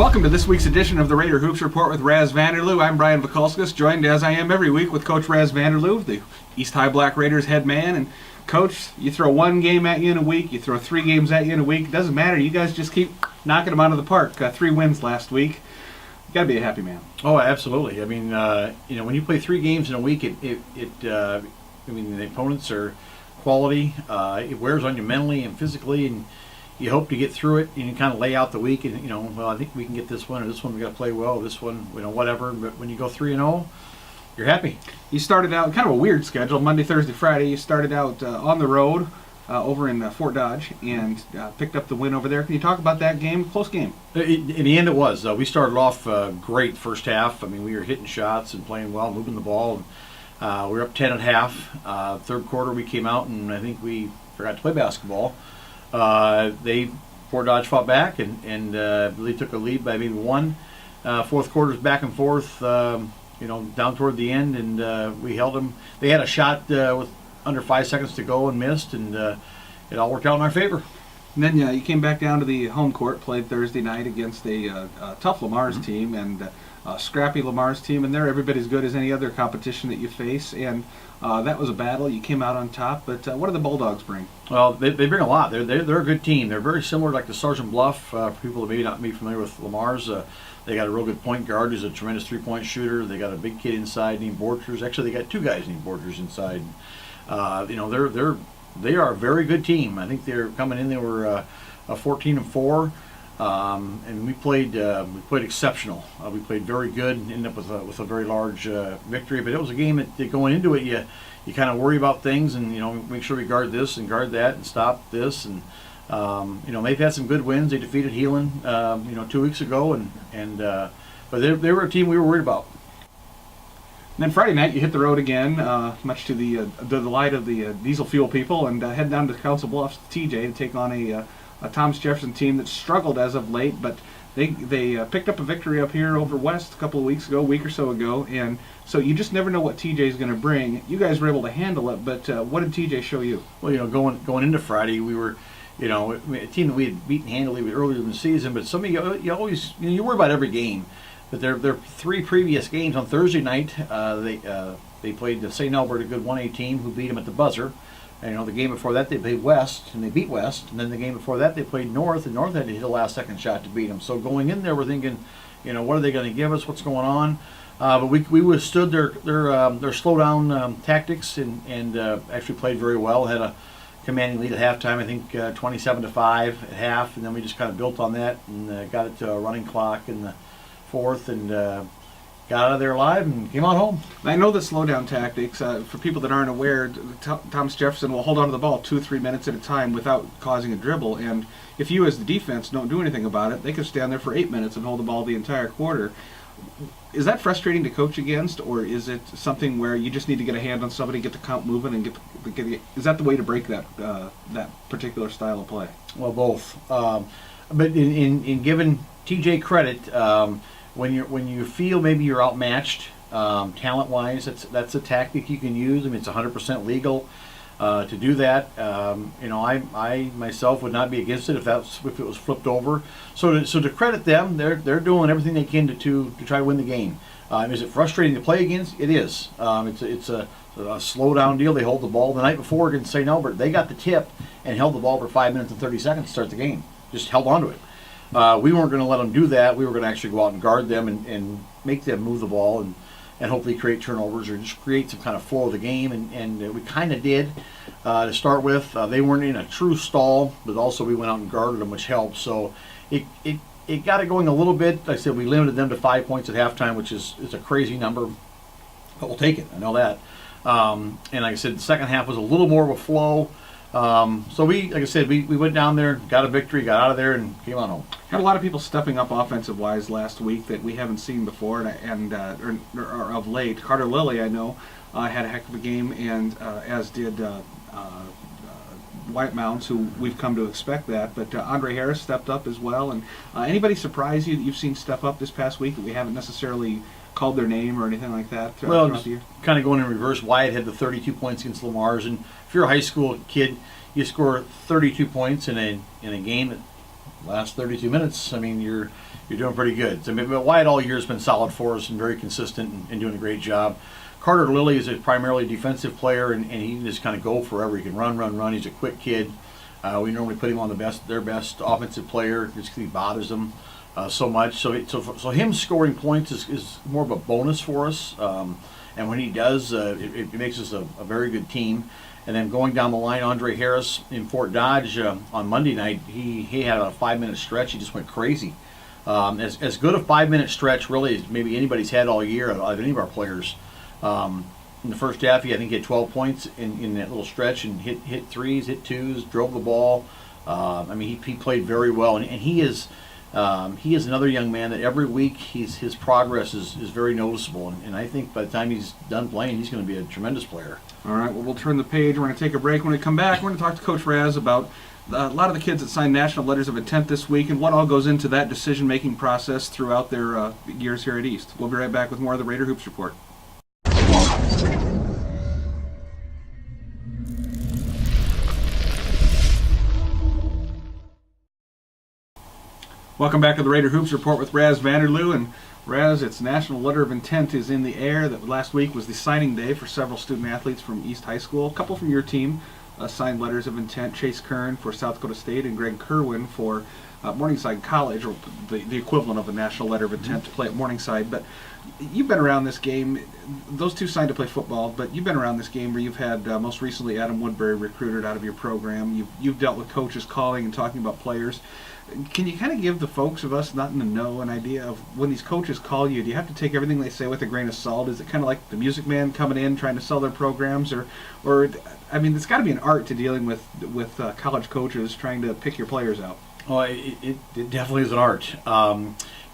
Welcome to this week's edition of the Raider Hoops Report with Raz Vanderloo. I'm Brian Vikulskis, joined as I am every week with Coach Raz Vanderloo, the East High Black Raiders head man. And Coach, you throw one game at you in a week, you throw 3 games at you in a week, it doesn't matter. You guys just keep knocking them out of the park. 3 wins last week. You got to be a happy man. Oh, absolutely. I mean, when you play 3 games in a week, the opponents are quality. It wears on you mentally and physically, and you hope to get through it, and you kind of lay out the week, and I think we can get this one, or this one we got to play well, this one, whatever. But when you go 3-0, you're happy. You started out kind of a weird schedule, Monday, Thursday, Friday. You started out on the road over in Fort Dodge and picked up the win over there. Can you talk about that game? Close game. In the end, it was. We started off great first half. I mean, we were hitting shots and playing well, moving the ball. And, we were up 10 at half. Third quarter, we came out, and I think we forgot to play basketball. Fort Dodge fought back and really took a lead by maybe 1. Fourth quarter's back and forth, down toward the end, and we held them. They had a shot with under 5 seconds to go and missed, and it all worked out in our favor. And then you came back down to the home court, played Thursday night against a tough Lamar's team and a scrappy Lamar's team, and they're every bit as good as any other competition that you face. And that was a battle. You came out on top, but what do the Bulldogs bring? Well, they bring a lot. They're a good team. They're very similar like to Sergeant Bluff. For people that may not be familiar with Lamar's, they got a real good point guard who's a tremendous 3-point shooter. They got a big kid inside named Borchers. Actually, they got 2 guys named Borchers inside. They are a very good team. I think they're coming in. They were 14-4. And we played exceptional. We played very good. Ended up with a very large victory. But it was a game that going into it, you kind of worry about things and make sure we guard this and guard that and stop this. And they've had some good wins. They defeated Heelan 2 weeks ago, but they were a team we were worried about. And then Friday night, you hit the road again, much to the delight of the diesel fuel people, and head down to Council Bluffs, TJ, to take on a Thomas Jefferson team that struggled as of late, but they picked up a victory up here over West a week or so ago, and so you just never know what TJ is going to bring. You guys were able to handle it, but what did TJ show you? Well, going into Friday, we were, a team that we had beaten handily earlier in the season, but some of you always, you worry about every game. But their 3 previous games on Thursday night, they played the St. Albert, a good 1A team, who beat them at the buzzer. And the game before that they played West, and they beat West. And then the game before that they played North, and North had to hit a last-second shot to beat them. So going in there, we're thinking, what are they going to give us? What's going on? But we withstood their slow-down tactics and actually played very well. Had a commanding lead at halftime, I think 27-5 at half, and then we just kind of built on that and got it to a running clock in the fourth and got out of there alive and came on home. I know the slowdown tactics. For people that aren't aware, Thomas Jefferson will hold on to the ball 2-3 minutes at a time without causing a dribble, and if you as the defense don't do anything about it, they could stand there for 8 minutes and hold the ball the entire quarter. Is that frustrating to coach against, or is it something where you just need to get a hand on somebody, get the count moving, and is that the way to break that particular style of play? Well, both. But in giving TJ credit, when you feel maybe you're outmatched talent-wise, that's a tactic you can use. I mean, it's 100% legal to do that. I myself would not be against it if it was flipped over. So to credit them, they're doing everything they can to try to win the game. Is it frustrating to play against? It is. It's a slow down deal. They hold the ball. The night before against St. Albert, they got the tip and held the ball for 5 minutes and 30 seconds to start the game. Just held on to it. We weren't going to let them do that. We were going to actually go out and guard them and make them move the ball and hopefully create turnovers or just create some kind of flow of the game. And we kind of did to start with. They weren't in a true stall, but also we went out and guarded them, which helped. So it got it going a little bit. Like I said, we limited them to 5 points at halftime, which is a crazy number, but we'll take it. I know that. And like I said, the second half was a little more of a flow. So like I said, we went down there, got a victory, got out of there, and came on home. Had a lot of people stepping up offensive-wise last week that we haven't seen before, and of late. Carter Lilly, I know, had a heck of a game, and as did White Mounds, who we've come to expect that. But Andre Harris stepped up as well. And anybody surprise you that you've seen step up this past week that we haven't necessarily called their name or anything like that throughout the year? Kind of going in reverse, Wyatt had the 32 points against Lamar's, and if you're a high school kid, you score 32 points in a game that lasts 32 minutes. I mean, you're doing pretty good. I mean, but Wyatt all year has been solid for us and very consistent and doing a great job. Carter Lilly is a primarily defensive player, and he can just kind of go forever. He can run. He's a quick kid. We normally put him on their best offensive player just because he bothers them so much. So him scoring points is more of a bonus for us. And when he does, it makes us a very good team. And then going down the line, Andre Harris in Fort Dodge on Monday night, he had a 5-minute stretch. He just went crazy. As good a 5-minute stretch really as maybe anybody's had all year of any of our players. In the first half, I think he had 12 points in that little stretch and hit threes, hit twos, drove the ball. I mean, he played very well, and he is another young man that every week his progress is very noticeable, and I think by the time he's done playing, he's going to be a tremendous player. All right, well, we'll turn the page. We're going to take a break. When we come back, we're going to talk to Coach Raz about a lot of the kids that signed national letters of intent this week and what all goes into that decision-making process throughout their years here at East. We'll be right back with more of the Raider Hoops Report. Welcome back to the Raider Hoops Report with Raz Vanderloo. And Raz, its National Letter of Intent is in the air. That last week was the signing day for several student athletes from East High School. A couple from your team signed letters of intent. Chase Kern for South Dakota State and Greg Kerwin for Morningside College, or the equivalent of a National Letter of Intent to play at Morningside. But you've been around this game. Those two signed to play football, but you've been around this game where you've had most recently Adam Woodbury recruited out of your program. You've dealt with coaches calling and talking about players. Can you kind of give the folks of us not in the know an idea of when these coaches call you, do you have to take everything they say with a grain of salt? Is it kind of like the Music Man coming in trying to sell their programs, or I mean, it's got to be an art to dealing with college coaches trying to pick your players out. Well, it definitely is an art.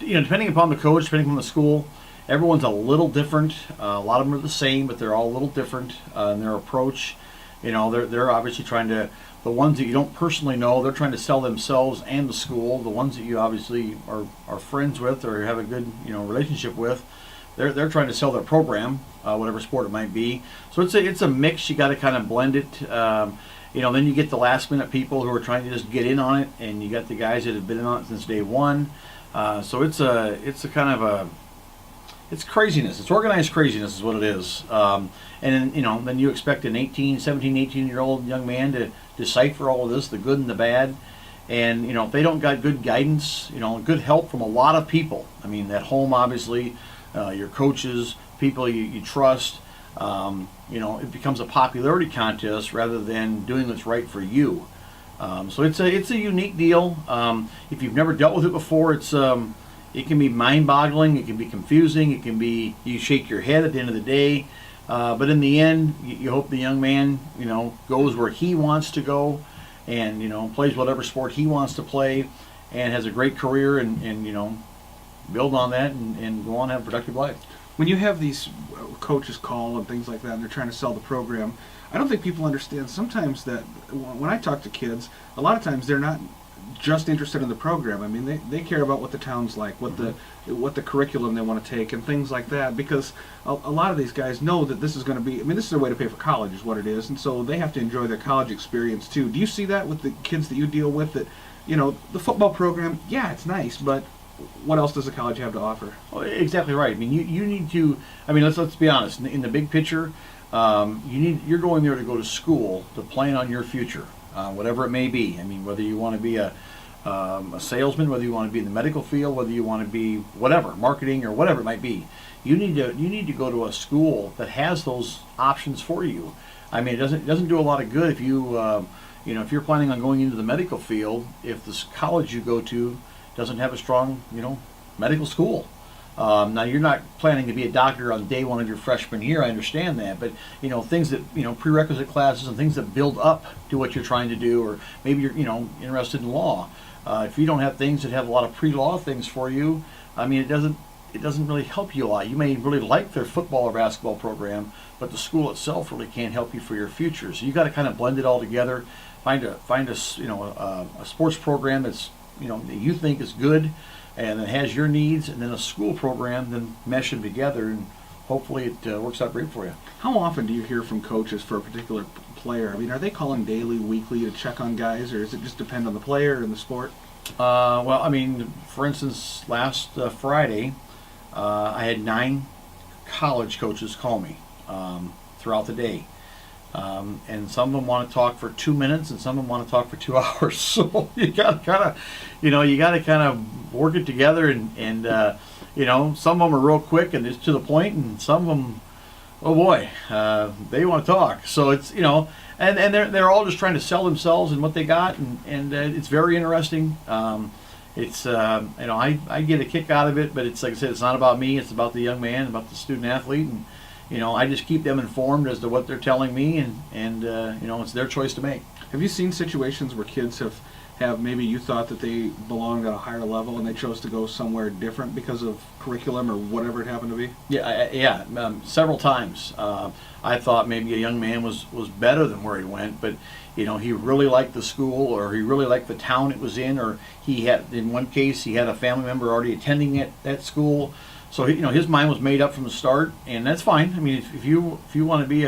Depending upon the coach, depending upon the school, everyone's a little different. A lot of them are the same, but they're all a little different in their approach. They're obviously trying to. The ones that you don't personally know, they're trying to sell themselves and the school. The ones that you obviously are friends with or have a good relationship with, they're trying to sell their program, whatever sport it might be. So it's a mix. You got to kind of blend it. Then you get the last minute people who are trying to just get in on it, and you got the guys that have been in on it since day one. So it's craziness. It's organized craziness is what it is. And then you expect an 18-year-old young man to decipher all of this, the good and the bad. And, if they don't got good guidance, good help from a lot of people. I mean, at home, obviously, your coaches, people you trust, it becomes a popularity contest rather than doing what's right for you. So it's a unique deal. If you've never dealt with it before, it can be mind-boggling. It can be confusing. It can be you shake your head at the end of the day. But in the end, you hope the young man, goes where he wants to go, and plays whatever sport he wants to play, and has a great career, and build on that and go on and have a productive life. When you have these coaches call and things like that, and they're trying to sell the program, I don't think people understand sometimes that when I talk to kids, a lot of times they're not just interested in the program. I mean, they care about what the town's like, what the curriculum they want to take, and things like that. Because a lot of these guys know that this is going to be. I mean, this is their way to pay for college, is what it is, and so they have to enjoy their college experience too. Do you see that with the kids that you deal with? That the football program, yeah, it's nice, but what else does the college have to offer? Well, exactly right. I mean, you need to. I mean, let's be honest. In the big picture, you're going there to go to school to plan on your future. Whatever it may be. I mean, whether you want to be a salesman, whether you want to be in the medical field, whether you want to be whatever, marketing or whatever it might be, you need to go to a school that has those options for you. I mean, it doesn't do a lot of good if if you're planning on going into the medical field, if the college you go to doesn't have a strong medical school. Now, you're not planning to be a doctor on day one of your freshman year. I understand that, but things that prerequisite classes and things that build up to what you're trying to do, or maybe you're interested in law. If you don't have things that have a lot of pre-law things for you, I mean, it doesn't really help you a lot. You may really like their football or basketball program, but the school itself really can't help you for your future. So you got to kind of blend it all together. Find a sports program that's that you think is good, and it has your needs, and then a school program, then mesh them together, and hopefully it works out great for you. How often do you hear from coaches for a particular player? I mean, are they calling daily, weekly to check on guys, or does it just depend on the player and the sport? Well, I mean, for instance, last Friday, I had 9 college coaches call me throughout the day. And some of them want to talk for 2 minutes, and some of them want to talk for 2 hours. So you got to kind of, you got to kind of work it together, and some of them are real quick and it's to the point, and some of them, oh boy, they want to talk. So it's and they're all just trying to sell themselves and what they got, and it's very interesting. It's I get a kick out of it, but it's like I said, it's not about me. It's about the young man, about the student athlete, and I just keep them informed as to what they're telling me, and it's their choice to make. Have you seen situations where kids have maybe you thought that they belonged at a higher level and they chose to go somewhere different because of curriculum or whatever it happened to be? Yeah, several times. I thought maybe a young man was better than where he went, but he really liked the school, or he really liked the town it was in, or he had, in one case, he had a family member already attending that school. So his mind was made up from the start, and that's fine. I mean, if you want to be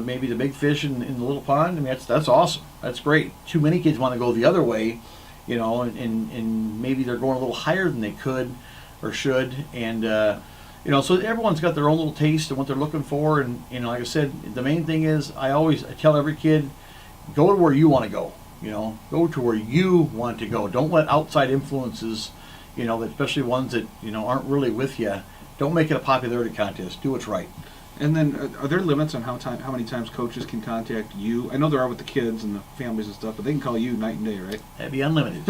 maybe the big fish in the little pond, I mean that's awesome. That's great. Too many kids want to go the other way, and maybe they're going a little higher than they could or should, and so everyone's got their own little taste and what they're looking for, and like I said, the main thing is I tell every kid, go to where you want to go. Go to where you want to go. Don't let outside influences, especially ones that aren't really with you. Don't make it a popularity contest. Do what's right. And then, are there limits on how many times coaches can contact you? I know there are with the kids and the families and stuff, but they can call you night and day, right? That'd be unlimited.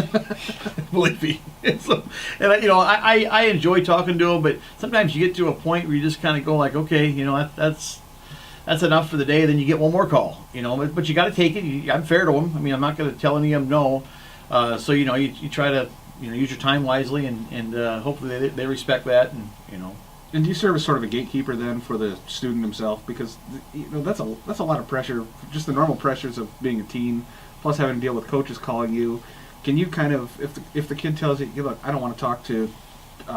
Believe me. I enjoy talking to them, but sometimes you get to a point where you just kind of go like, okay, that's enough for the day. Then you get one more call, but you got to take it. I'm fair to them. I mean, I'm not going to tell any of them no. So you try to use your time wisely, and hopefully they respect that, and And do you serve as sort of a gatekeeper then for the student himself? Because that's a lot of pressure, just the normal pressures of being a teen, plus having to deal with coaches calling you. Can you kind of, if the kid tells you, look, I don't want to talk to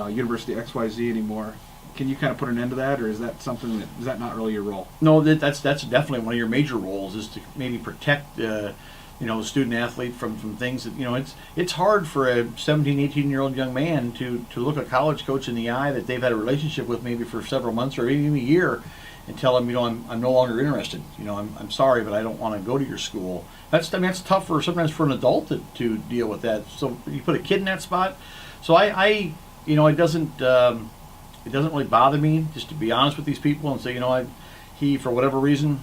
University XYZ anymore, can you kind of put an end to that, or is that not really your role? No, that's definitely one of your major roles, is to maybe protect the student athlete from things that it's hard for a 17, 18-year-old young man to look a college coach in the eye that they've had a relationship with maybe for several months or even a year, and tell them I'm no longer interested. I'm sorry, but I don't want to go to your school. That's tough sometimes for an adult to deal with that. So you put a kid in that spot. So I it doesn't really bother me just to be honest with these people and say he for whatever reason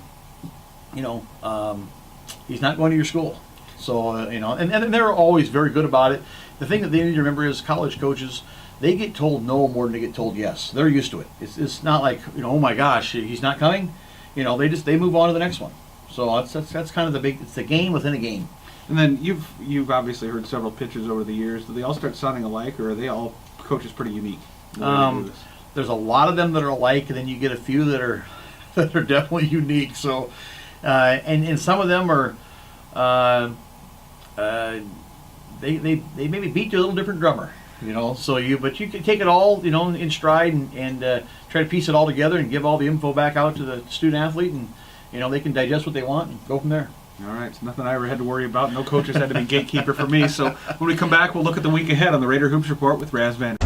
he's not going to your school. So, and they're always very good about it. The thing that they need to remember is college coaches, they get told no more than they get told yes. They're used to it. It's not like, oh my gosh, he's not coming. They move on to the next one. So that's kind of it's the game within a game. And then you've obviously heard several pitches over the years. Do they all start sounding alike, or are they all coaches pretty unique? There's a lot of them that are alike, and then you get a few that are definitely unique. So, and some of them are, they maybe beat to a little different drummer, but you can take it all, in stride and try to piece it all together and give all the info back out to the student athlete, and they can digest what they want and go from there. All right, it's nothing I ever had to worry about. No coaches had to be gatekeeper for me. So when we come back, we'll look at the week ahead on the Raider Hoops Report with Raz Vander.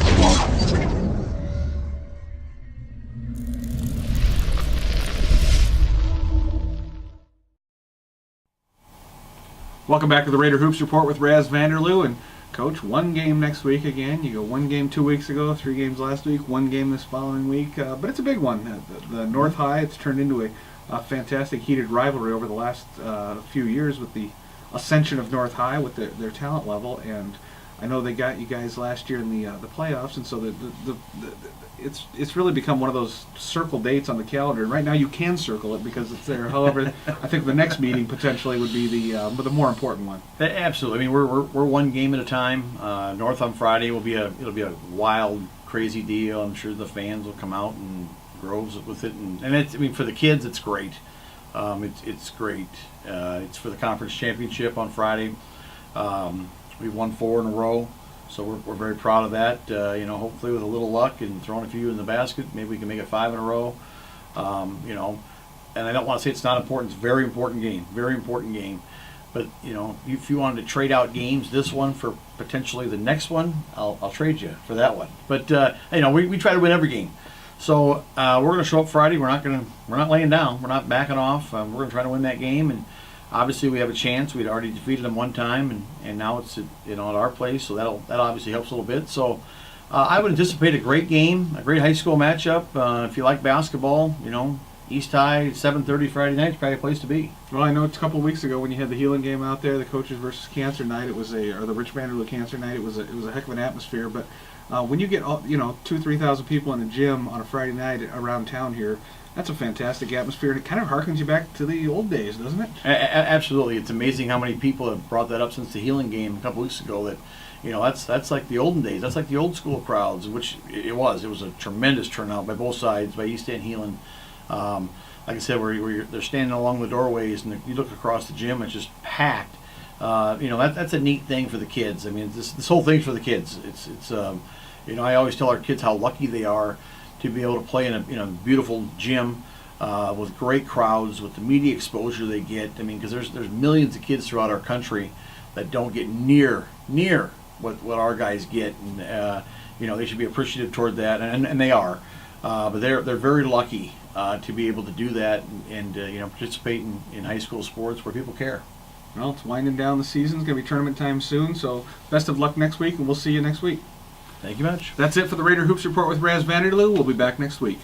Welcome back to the Raider Hoops Report with Raz Vanderloo. And Coach, one game next week again. You go one game 2 weeks ago, 3 games last week, one game this following week. But it's a big one. The North High, it's turned into a fantastic heated rivalry over the last few years with the ascension of North High with their talent level. And I know they got you guys last year in the playoffs, and so it's really become one of those circle dates on the calendar. And right now you can circle it because it's there. However, I think the next meeting potentially would be the more important one. Absolutely. I mean, we're one game at a time. North on Friday it'll be a wild, crazy deal. I'm sure the fans will come out and Groves with it, and for the kids it's great. It's great. It's for the conference championship on Friday. We've won 4 in a row. So we're very proud of that. Hopefully with a little luck and throwing a few in the basket, maybe we can make it 5 in a row. And I don't want to say it's not important. It's a very important game. Very important game. But if you wanted to trade out games, this one for potentially the next one, I'll trade you for that one. But we try to win every game. So we're going to show up Friday. We're not laying down. We're not backing off. We're going to try to win that game. And obviously we have a chance. We'd already defeated them one time, and now it's at our place. So that obviously helps a little bit. So I would anticipate a great game, a great high school matchup. If you like basketball, East High, 7:30 Friday night is probably a place to be. Well, I know it's a couple of weeks ago when you had the Healing game out there, the coaches versus cancer night. It was or the Rich Vanderbilt cancer night. It was a heck of an atmosphere. But when you get 2,000-3,000 people in a gym on a Friday night around town here, that's a fantastic atmosphere, and it kind of harkens you back to the old days, doesn't it? Absolutely, it's amazing how many people have brought that up since the Healing game a couple weeks ago. That that's like the olden days. That's like the old school crowds, which it was. It was a tremendous turnout by both sides, by East and Healing. Like I said, where they're standing along the doorways, and you look across the gym, it's just packed. That's a neat thing for the kids. I mean, this whole thing's for the kids. It's I always tell our kids how lucky they are to be able to play in a beautiful gym with great crowds, with the media exposure they get. I mean, because there's millions of kids throughout our country that don't get near what our guys get, and they should be appreciative toward that, and they are. But they're very lucky to be able to do that and participate in high school sports where people care. Well, it's winding down the season. It's going to be tournament time soon, so best of luck next week, and we'll see you next week. Thank you much. That's it for the Raider Hoops Report with Raz Vanderloo. We'll be back next week.